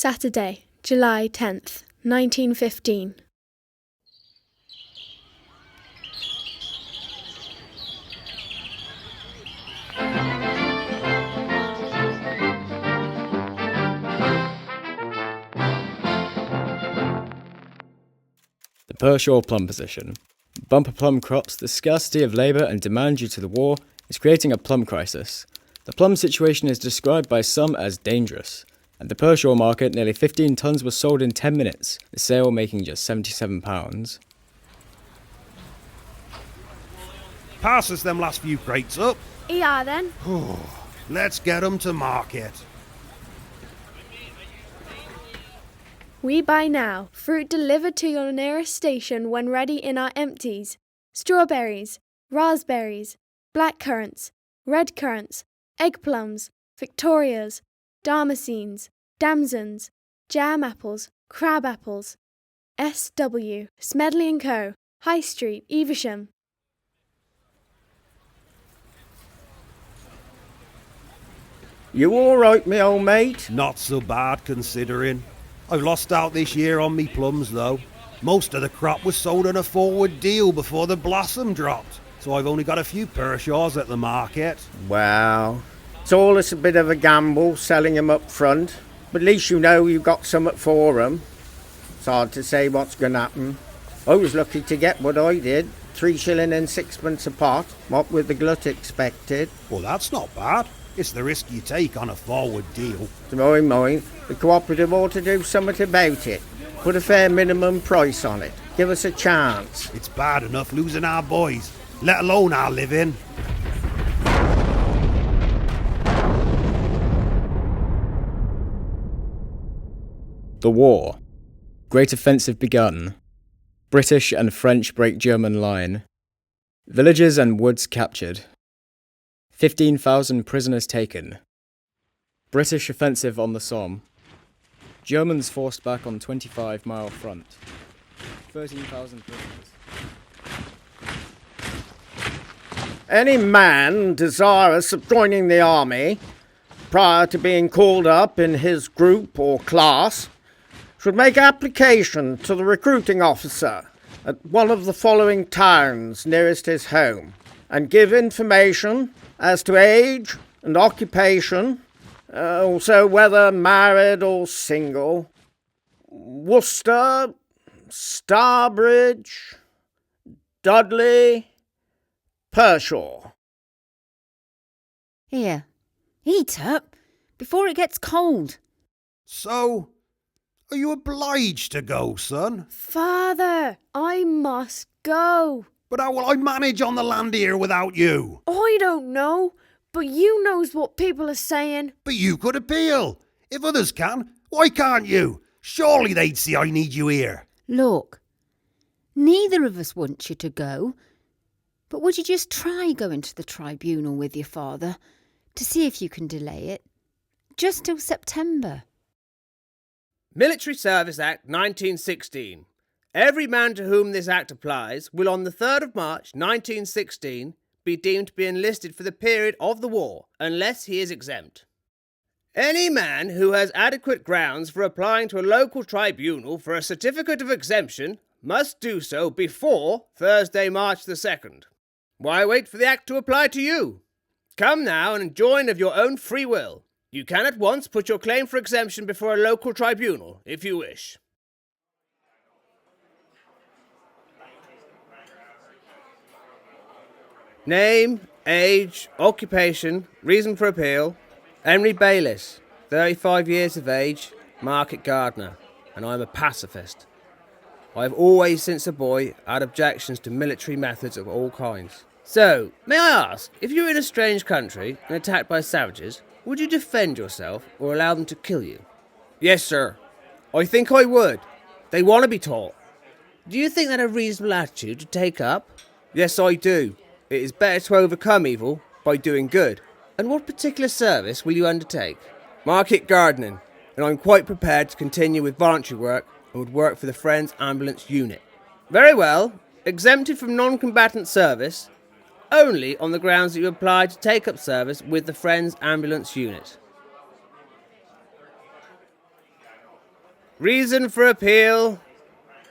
Saturday, July 10th, 1915. The Pershore plum position. Bumper plum crops, the scarcity of labour and demand due to the war is creating a plum crisis. The plum situation is described by some as dangerous. At the Pershore market, nearly 15 tonnes were sold in 10 minutes, the sale making just £77. Pass us them last few crates up. Yeah, then. Let's get 'em to market. We buy now. Fruit delivered to your nearest station when ready in our empties. Strawberries, raspberries, black currants, red currants, egg plums, Victorias, Damascenes, damsons, jam apples, crab apples. S.W. Smedley & Co. High Street, Evesham. You all right, me old mate? Not so bad considering. I've lost out this year on me plums though. Most of the crop was sold on a forward deal before the blossom dropped, so I've only got a few Pershores at the market. Well, it's all a bit of a gamble selling 'em up front, but at least you know you've got something for 'em. It's hard to say what's going to happen. I was lucky to get what I did, 3 shillings and 6pence a pot, what with the glut expected. Well, that's not bad. It's the risk you take on a forward deal. To my mind, the cooperative ought to do something about it. Put a fair minimum price on it. Give us a chance. It's bad enough losing our boys, let alone our living. The war. Great offensive begun. British and French break German line. Villages and woods captured. 15,000 prisoners taken. British offensive on the Somme. Germans forced back on 25-mile front. 13,000 prisoners. Any man desirous of joining the army, prior to being called up in his group or class, should make application to the recruiting officer at one of the following towns nearest his home, and give information as to age and occupation, also whether married or single. Worcester, Starbridge, Dudley, Pershore. Here, eat up, before it gets cold. So, are you obliged to go, son? Father, I must go. But how will I manage on the land here without you? I don't know, but you knows what people are saying. But you could appeal. If others can, why can't you? Surely they'd see I need you here. Look, neither of us wants you to go, but would you just try going to the tribunal with your father to see if you can delay it, just till September? Military Service Act 1916. Every man to whom this act applies will on the 3rd of March 1916 be deemed to be enlisted for the period of the war, unless he is exempt. Any man who has adequate grounds for applying to a local tribunal for a certificate of exemption must do so before Thursday, March the 2nd. Why wait for the act to apply to you? Come now and join of your own free will. You can at once put your claim for exemption before a local tribunal, if you wish. Name, age, occupation, reason for appeal. Henry Bayliss, 35 years of age, market gardener, and I'm a pacifist. I have always since a boy had objections to military methods of all kinds. So, may I ask, if you were in a strange country and attacked by savages, would you defend yourself or allow them to kill you? Yes, sir. I think I would. They want to be taught. Do you think that a reasonable attitude to take up? Yes, I do. It is better to overcome evil by doing good. And what particular service will you undertake? Market gardening, and I'm quite prepared to continue with voluntary work and would work for the Friends Ambulance Unit. Very well. Exempted from non-combatant service, only on the grounds that you apply to take up service with the Friends Ambulance Unit. Reason for appeal.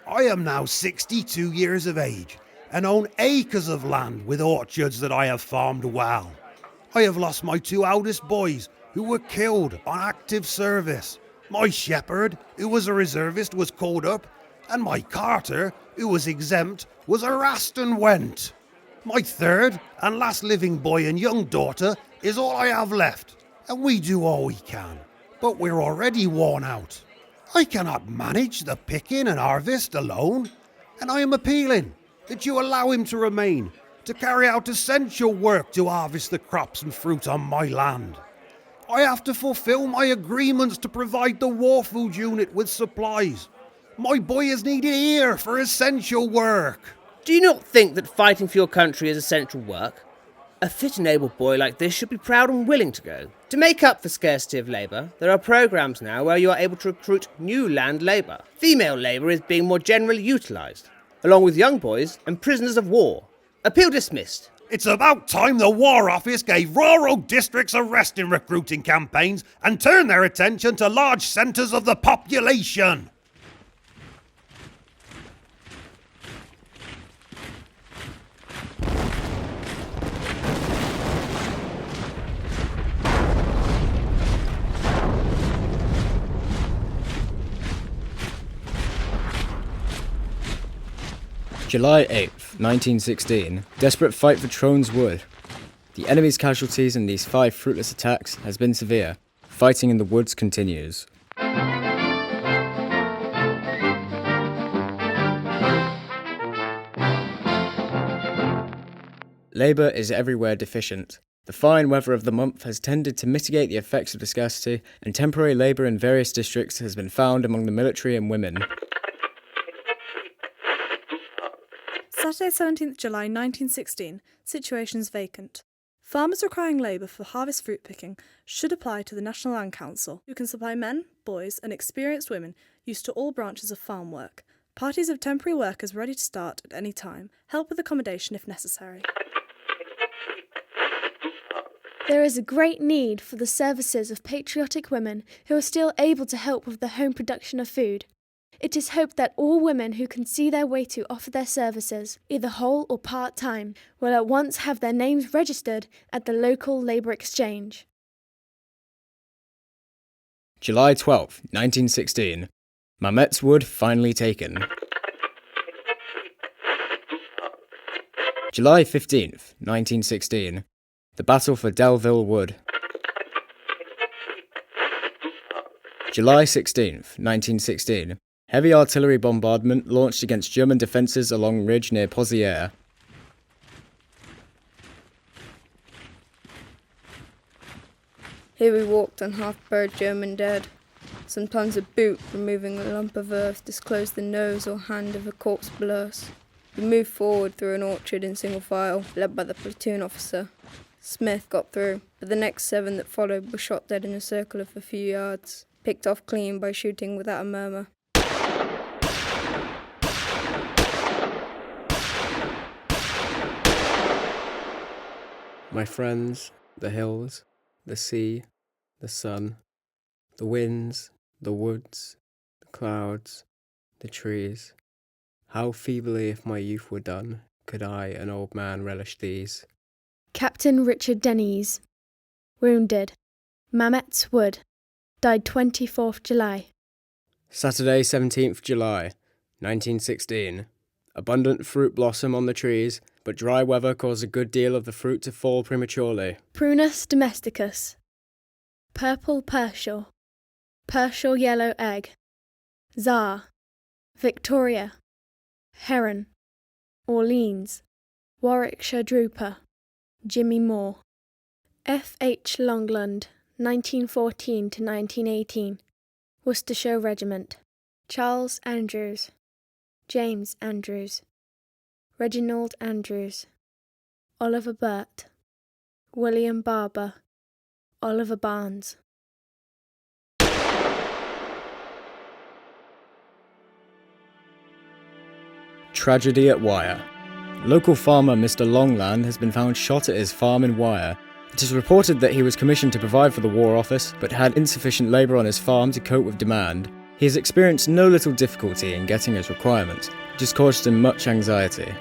I am now 62 years of age and own acres of land with orchards that I have farmed well. I have lost my two eldest boys who were killed on active service. My shepherd, who was a reservist, was called up, and my carter, who was exempt, was harassed and went. My third and last living boy and young daughter is all I have left, and we do all we can, but we're already worn out. I cannot manage the picking and harvest alone, and I am appealing that you allow him to remain, to carry out essential work to harvest the crops and fruit on my land. I have to fulfill my agreements to provide the War Food Unit with supplies. My boy is needed here for essential work. Do you not think that fighting for your country is essential work? A fit and able boy like this should be proud and willing to go. To make up for scarcity of labour, there are programmes now where you are able to recruit new land labour. Female labour is being more generally utilised, along with young boys and prisoners of war. Appeal dismissed. It's about time the War Office gave rural districts a rest in recruiting campaigns and turned their attention to large centres of the population. July 8th, 1916. Desperate fight for Trones Wood. The enemy's casualties in these 5 fruitless attacks has been severe. Fighting in the woods continues. Labour is everywhere deficient. The fine weather of the month has tended to mitigate the effects of the scarcity, and temporary labour in various districts has been found among the military and women. Saturday 17th July 1916, situations vacant. Farmers requiring labour for harvest fruit picking should apply to the National Land Council, who can supply men, boys and experienced women used to all branches of farm work. Parties of temporary workers ready to start at any time. Help with accommodation if necessary. There is a great need for the services of patriotic women who are still able to help with the home production of food. It is hoped that all women who can see their way to offer their services, either whole or part-time, will at once have their names registered at the local labour exchange. July 12th, 1916. Mametz Wood finally taken. July 15th, 1916. The battle for Delville Wood. July 16th, 1916. Heavy artillery bombardment launched against German defences along ridge near Pozières. Here we walked on half-buried German dead. Sometimes a boot, removing a lump of earth, disclosed the nose or hand of a corpse below us. We moved forward through an orchard in single file, led by the platoon officer. Smith got through, but the next 7 that followed were shot dead in a circle of a few yards, picked off clean by shooting without a murmur. My friends, the hills, the sea, the sun, the winds, the woods, the clouds, the trees. How feebly, if my youth were done, could I, an old man, relish these. Captain Richard Denise. Wounded. Mametz Wood. Died 24th July. Saturday, 17th July, 1916. Abundant fruit blossom on the trees, but dry weather caused a good deal of the fruit to fall prematurely. Prunus domesticus. Purple Pershore. Pershore yellow egg. Czar. Victoria. Heron. Orleans. Warwickshire drooper. Jimmy Moore. F. H. Longland, 1914 to 1918. Worcestershire Regiment. Charles Andrews. James Andrews. Reginald Andrews. Oliver Burt. William Barber. Oliver Barnes. Tragedy at Wyre. Local farmer Mr. Longland has been found shot at his farm in Wyre. It is reported that he was commissioned to provide for the War Office, but had insufficient labour on his farm to cope with demand. He has experienced no little difficulty in getting his requirement, which has caused him much anxiety.